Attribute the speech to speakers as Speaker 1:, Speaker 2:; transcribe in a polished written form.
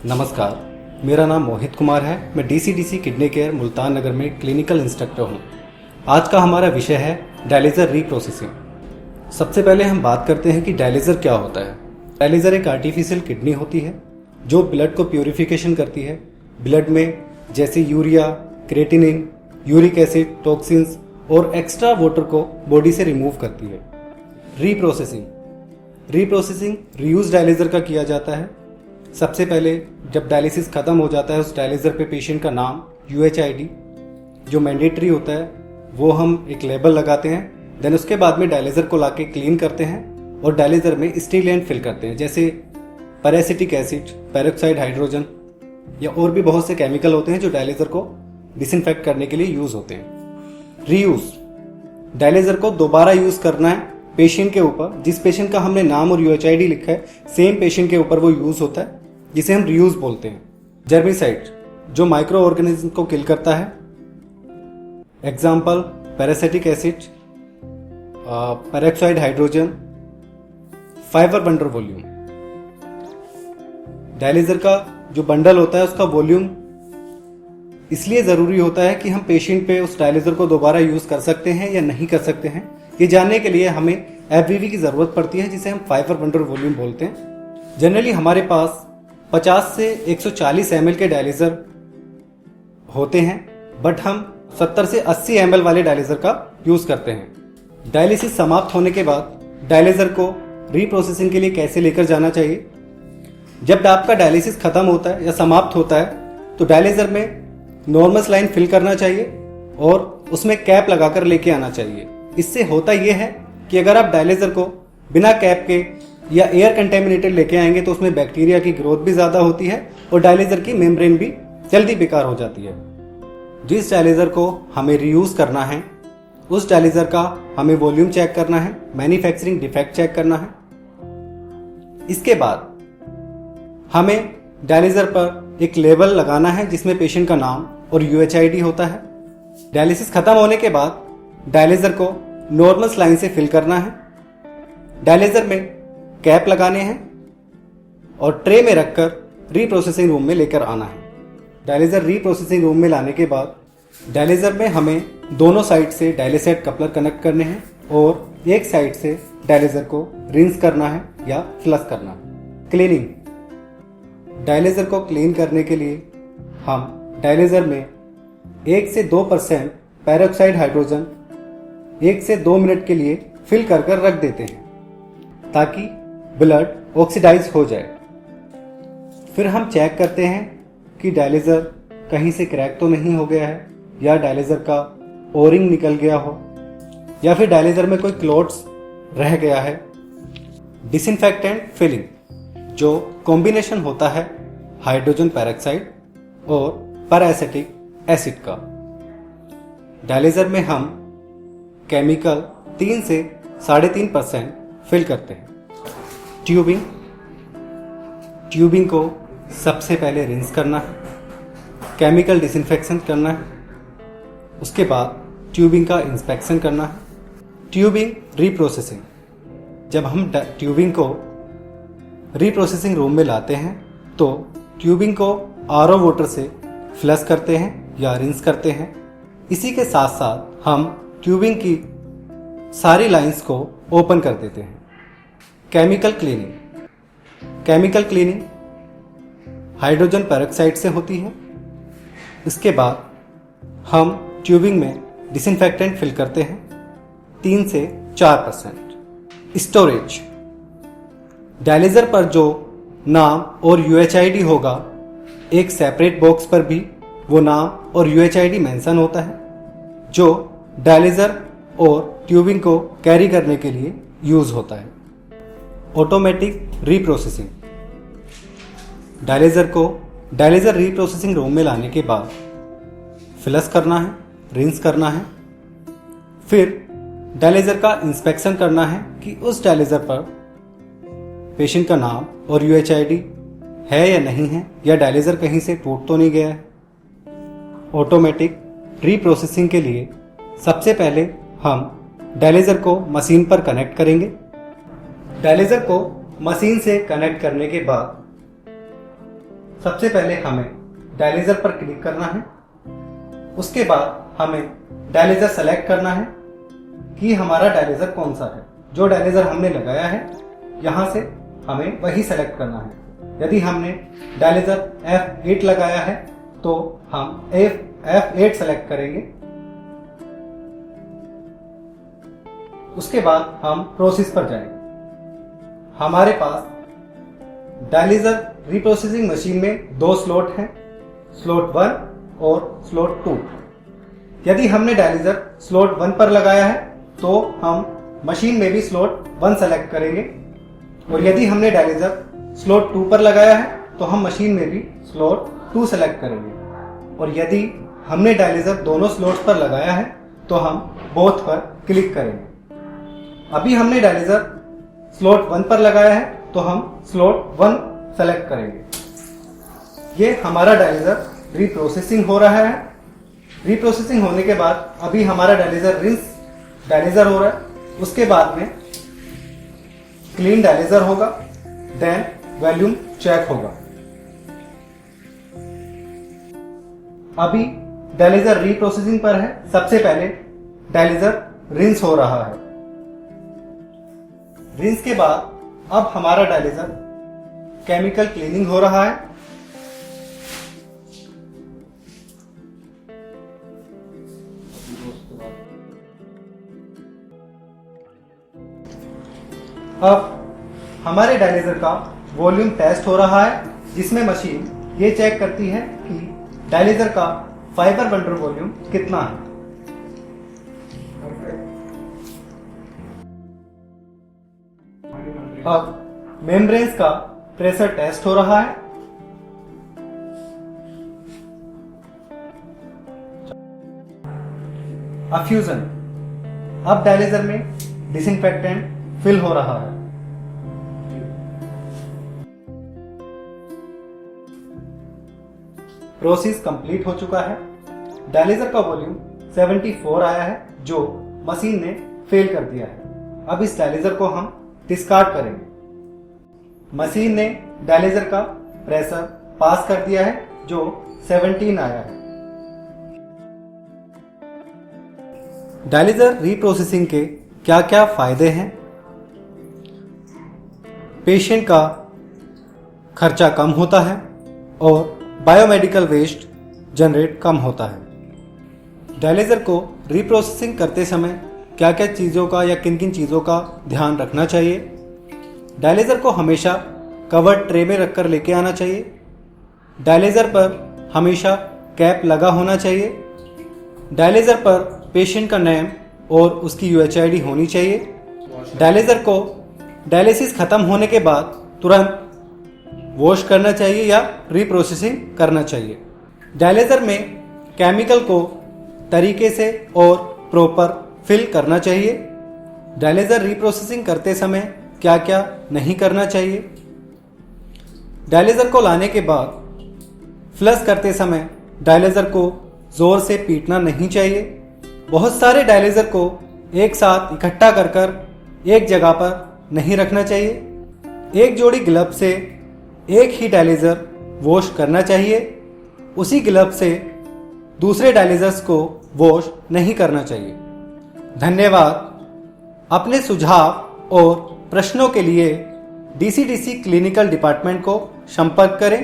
Speaker 1: नमस्कार, मेरा नाम मोहित कुमार है। मैं डीसीडीसी किडनी केयर मुल्तान नगर में क्लिनिकल इंस्ट्रक्टर हूँ। आज का हमारा विषय है डायलिसिस रीप्रोसेसिंग। सबसे पहले हम बात करते हैं कि डायलिसिस क्या होता है। डायलिसिस एक आर्टिफिशियल किडनी होती है जो ब्लड को प्यूरिफिकेशन करती है। ब्लड में जैसे urea, creatinine, uric acid, toxins और एक्स्ट्रा वाटर को बॉडी से रिमूव करती है। रीप्रोसेसिंग रीयूज डायलिसिस का किया जाता है। सबसे पहले जब डायलिसिस खत्म हो जाता है उस डायलिसिस पे पेशेंट का नाम, UHID जो मैंडेटरी होता है वो हम एक लेबल लगाते हैं। देन उसके बाद में डायलिसिस को लाके क्लीन करते हैं और डायलिसिस में स्टीलेंट फिल करते हैं, जैसे पैरासिटिक एसिड, पेरोक्साइड हाइड्रोजन या और भी बहुत से केमिकल होते हैं जो डायलिसिस को डिसइंफेक्ट करने के लिए यूज होते हैं। रीयूज, डायलिसिस को दोबारा यूज करना है पेशेंट के ऊपर। जिस पेशेंट का हमने नाम और UHID लिखा है सेम पेशेंट के ऊपर वो यूज होता है, जिसे हम रीयूज बोलते हैं। जर्मिसाइड जो माइक्रो ऑर्गेनिज्म को किल करता है। Example parasitic acid, peroxide hydrogen, fibre bundle volume. Dialysis का जो बंडल होता है उसका वॉल्यूम इसलिए जरूरी होता है कि हम पेशेंट पे उस डायलिसिस को दोबारा यूज कर सकते हैं या नहीं कर सकते हैं। ये जानने के लिए हमें FVV की जरूरत पड़ती है, जिसे हम फाइबर बंडल वॉल्यूम बोलते हैं। जनरली हमारे पास 50 से 140 ml के डायलिसिस होते हैं, बट हम 70 से 80 ml वाले डायलिसिस का यूज करते हैं। डायलिसिस समाप्त होने के बाद डायलिसिस को रीप्रोसेसिंग के लिए कैसे लेकर जाना चाहिए। जब आपका डायलिसिस खत्म होता है या समाप्त होता है तो डायलिसिस में नॉर्मल लाइन फिल करना चाहिए और उसमें कैप लगाकर लेके आना चाहिए। इससे होता यह है कि अगर आप डायलिसिस को बिना कैप के या एयर कंटेमिनेटेड लेके आएंगे तो उसमें बैक्टीरिया की ग्रोथ भी ज़्यादा होती है और डायलिसिस की मेम्ब्रेन भी जल्दी बेकार हो जाती है। जिस डायलिसिस को हमें रीयूज करना है उस डायलिसिस का हमें वॉल्यूम चेक करना है, मैन्युफैक्चरिंग डिफेक्ट चेक करना है। इसके बाद हमें डायलिसिस पर एक लेबल लगाना है जिसमें पेशेंट का नाम और UHID होता है। डायलिसिस खत्म होने के बाद डायलिसिस को नॉर्मल लाइन से फिल करना है। डायलिसिस में कैप लगाने हैं और ट्रे में रखकर रीप्रोसेसिंग रूम में लेकर आना है। डायलिसिस रीप्रोसेसिंग रूम में लाने के बाद डायलिसिस में हमें दोनों साइड से डायलिसेट कपलर कनेक्ट करने हैं और एक साइड से डायलिसिस को रिंस करना है या फ्लश करना है। क्लीनिंग, डायलिसिस को क्लीन करने के लिए हम डायलिसिस में 1 से 2% पेरोक्साइड हाइड्रोजन 1 से 2 मिनट के लिए फिल कर रख देते हैं ताकि ब्लड ऑक्सीडाइज हो जाए। फिर हम चेक करते हैं कि डायलिसिस कहीं से क्रैक तो नहीं हो गया है या डायलिसिस का ओरिंग निकल गया हो या फिर डायलिसिस में कोई क्लॉट्स रह गया है। डिसइंफेक्टेंट फिलिंग जो कॉम्बिनेशन होता है हाइड्रोजन पेरोक्साइड और पैरासिटिक एसिड का। डायलिसिस में हम केमिकल 3 से 3.5% फिल करते हैं। ट्यूबिंग को सबसे पहले रिंस करना है, केमिकल डिसइंफेक्शन करना है, उसके बाद ट्यूबिंग का इंस्पेक्शन करना है। ट्यूबिंग रीप्रोसेसिंग, जब हम ट्यूबिंग को रीप्रोसेसिंग रूम में लाते हैं तो ट्यूबिंग को RO वाटर से फ्लश करते हैं या रिंस करते हैं। इसी के साथ साथ हम ट्यूबिंग की सारी लाइंस को ओपन कर देते हैं। केमिकल क्लीनिंग हाइड्रोजन पेरोक्साइड से होती है। इसके बाद हम ट्यूबिंग में डिसइंफेक्टेंट फिल करते हैं 3 से 4%। स्टोरेज, डायलिसिस पर जो नाम और UHID होगा एक सेपरेट बॉक्स पर भी वो नाम और UHID मेंशन होता है जो डायलिसिस और ट्यूबिंग को कैरी करने के लिए यूज होता है। Automatic reprocessing, dialysis reprocessing room में लाने के बाद फ्लश करना है, रिंस करना है, फिर डायलिसिस का इंस्पेक्शन करना है कि उस डायलिसिस पर पेशेंट का नाम और UHID है या नहीं है या डायलिसिस कहीं से टूट तो नहीं गया है। ऑटोमेटिक रीप्रोसेसिंग के लिए सबसे पहले हम डायलिसिस को मशीन पर कनेक्ट करेंगे। डायलिज़र को मशीन से कनेक्ट करने के बाद सबसे पहले हमें डायलिज़र पर क्लिक करना है। उसके बाद हमें डायलिज़र सेलेक्ट करना है कि हमारा डायलिज़र कौन सा है। जो डायलिज़र हमने लगाया है यहाँ से हमें वही सेलेक्ट करना है। यदि हमने डायलिज़र F8 लगाया है तो हम F8 सेलेक्ट करेंगे। उसके बाद हम प्रोसेस पर जाएंगे। हमारे पास डायलिज़र रीप्रोसेसिंग मशीन में 2 स्लॉट हैं, स्लॉट 1 और स्लॉट 2। यदि हमने डायलिज़र स्लॉट 1 पर लगाया है तो हम मशीन में भी स्लॉट 1 सेलेक्ट करेंगे, और यदि हमने डायलिज़र स्लॉट 2 पर लगाया है तो हम मशीन में भी स्लॉट 2 सेलेक्ट करेंगे, और यदि हमने डायलिज़र दोनों स्लॉट्स पर लगाया है तो हम बोथ पर क्लिक करेंगे। अभी हमने डायलिज़र स्लॉट 1 पर लगाया है तो हम स्लॉट 1 सेलेक्ट करेंगे। ये हमारा डायलिज़र रीप्रोसेसिंग हो रहा है। रीप्रोसेसिंग होने के बाद अभी हमारा डायलिज़र रिंस डायलिज़र हो रहा है। उसके बाद में क्लीन डायलिज़र होगा, देन वॉल्यूम चेक होगा। अभी डायलिज़र रीप्रोसेसिंग पर है। सबसे पहले डायलिज़र रिंस हो रहा है। रिंस के बाद अब हमारा डायलिज़र केमिकल क्लीनिंग हो रहा है। अब हमारे डायलिज़र का वॉल्यूम टेस्ट हो रहा है, जिसमें मशीन ये चेक करती है कि डायलिज़र का फाइबर बंडल वॉल्यूम कितना है। अब मेम्ब्रेन्स का प्रेशर टेस्ट हो रहा है। अफ्यूजन, अब डायलिज़र में डिसइंफेक्टेंट फिल हो रहा है। प्रोसेस कंप्लीट हो चुका है। डायलिज़र का वॉल्यूम 74 आया है, जो मशीन ने फेल कर दिया है। अब इस डायलिज़र को हम डिस्कार्ड करेंगे। मशीन ने डायलिज़र का प्रेशर पास कर दिया है, जो 17 आया है। डायलिज़र रीप्रोसेसिंग के क्या क्या फायदे हैं? पेशेंट का खर्चा कम होता है और बायोमेडिकल वेस्ट जनरेट कम होता है। डायलिज़र को रीप्रोसेसिंग करते समय क्या क्या चीज़ों का या किन किन चीज़ों का ध्यान रखना चाहिए? डायलिज़र को हमेशा कवर्ड ट्रे में रखकर लेके आना चाहिए। डायलिज़र पर हमेशा कैप लगा होना चाहिए। डायलिज़र पर पेशेंट का नेम और उसकी UHID होनी चाहिए। डायलिज़र को डायलिसिस ख़त्म होने के बाद तुरंत वॉश करना चाहिए या रीप्रोसेसिंग करना चाहिए। डायलिज़र में केमिकल को तरीके से और प्रॉपर फिल करना चाहिए। डायलिज़र रीप्रोसेसिंग करते समय क्या क्या नहीं करना चाहिए? डायलिज़र को लाने के बाद फ्लश करते समय डायलिज़र को ज़ोर से पीटना नहीं चाहिए। बहुत सारे डायलिज़र को एक साथ इकट्ठा कर एक जगह पर नहीं रखना चाहिए। एक जोड़ी ग्लव से एक ही डायलिज़र वॉश करना चाहिए। उसी ग्लव से दूसरे डायलिज़र्स को वॉश नहीं करना चाहिए। धन्यवाद। अपने सुझाव और प्रश्नों के लिए DCDC क्लिनिकल डिपार्टमेंट को संपर्क करें।